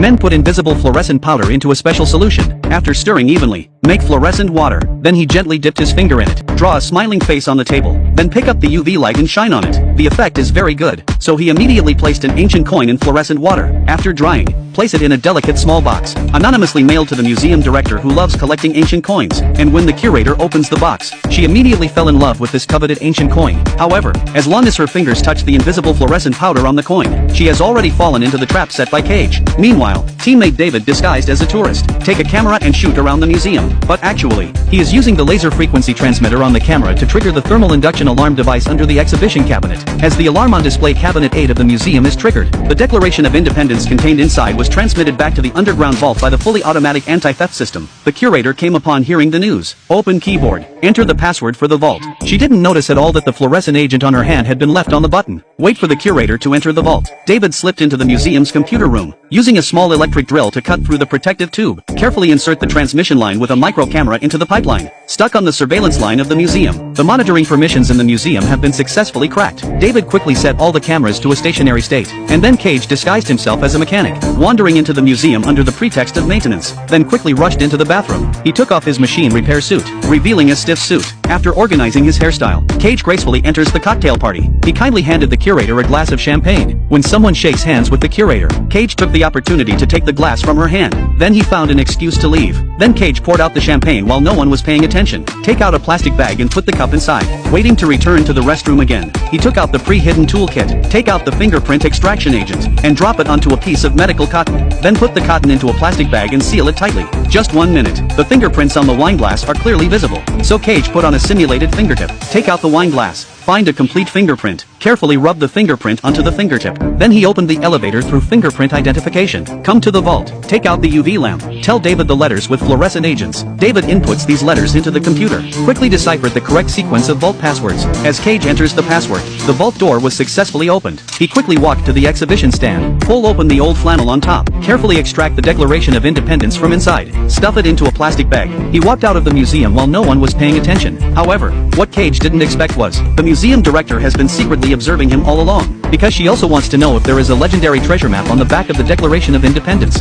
Men put invisible fluorescent powder into a special solution. After stirring evenly, make fluorescent water. Then he gently dipped his finger in it. Draw a smiling face on the table. Then pick up the UV light and shine on it. The effect is very good. So he immediately placed an ancient coin in fluorescent water. After drying, place it in a delicate small box, anonymously mailed to the museum director who loves collecting ancient coins. And when the curator opens the box, she immediately fell in love with this coveted ancient coin. However, as long as her fingers touch the invisible fluorescent powder on the coin, she has already fallen into the trap set by Cage. Meanwhile, teammate David, disguised as a tourist, take a camera and shoot around the museum. But actually, he is using the laser frequency transmitter on the camera to trigger the thermal induction alarm device under the exhibition cabinet. As the alarm on display cabinet 8 of the museum is triggered, the Declaration of Independence contained inside was transmitted back to the underground vault by the fully automatic anti-theft system. The curator came upon hearing the news. Open keyboard. Enter the password for the vault. She didn't notice at all that the fluorescent agent on her hand had been left on the button. Wait for the curator to enter the vault. David slipped into the museum's computer room, using a small electric drill to cut through the protective tube. Carefully insert the transmission line with a micro camera into the pipeline, stuck on the surveillance line of the museum. The monitoring permissions in the museum have been successfully cracked. David quickly set all the cameras to a stationary state, and then Cage disguised himself as a mechanic, wandering into the museum under the pretext of maintenance, then quickly rushed into the bathroom. He took off his machine repair suit, revealing a stiff suit. After organizing his hairstyle, Cage gracefully enters the cocktail party. He kindly handed the curator a glass of champagne. When someone shakes hands with the curator, Cage took the opportunity to take the glass from her hand. Then he found an excuse to leave. Then Cage poured out the champagne while no one was paying attention. Take out a plastic bag and put the cup inside. Waiting to return to the restroom again, he took out the pre-hidden toolkit, take out the fingerprint extraction agent, and drop it onto a piece of medical cotton. Then put the cotton into a plastic bag and seal it tightly. Just 1 minute. The fingerprints on the wine glass are clearly visible. So Cage put on a simulated fingertip. Take out the wine glass. Find a complete fingerprint. Carefully rub the fingerprint onto the fingertip. Then he opened the elevator through fingerprint identification. Come to the vault. Take out the UV lamp. Tell David the letters with fluorescent agents. David inputs these letters into the computer. Quickly deciphered the correct sequence of vault passwords. As Cage enters the password, the vault door was successfully opened. He quickly walked to the exhibition stand. Pull open the old flannel on top. Carefully extract the Declaration of Independence from inside. Stuff it into a plastic bag. He walked out of the museum while no one was paying attention. However, what Cage didn't expect was, the museum director has been secretly observing him all along, because she also wants to know if there is a legendary treasure map on the back of the Declaration of Independence.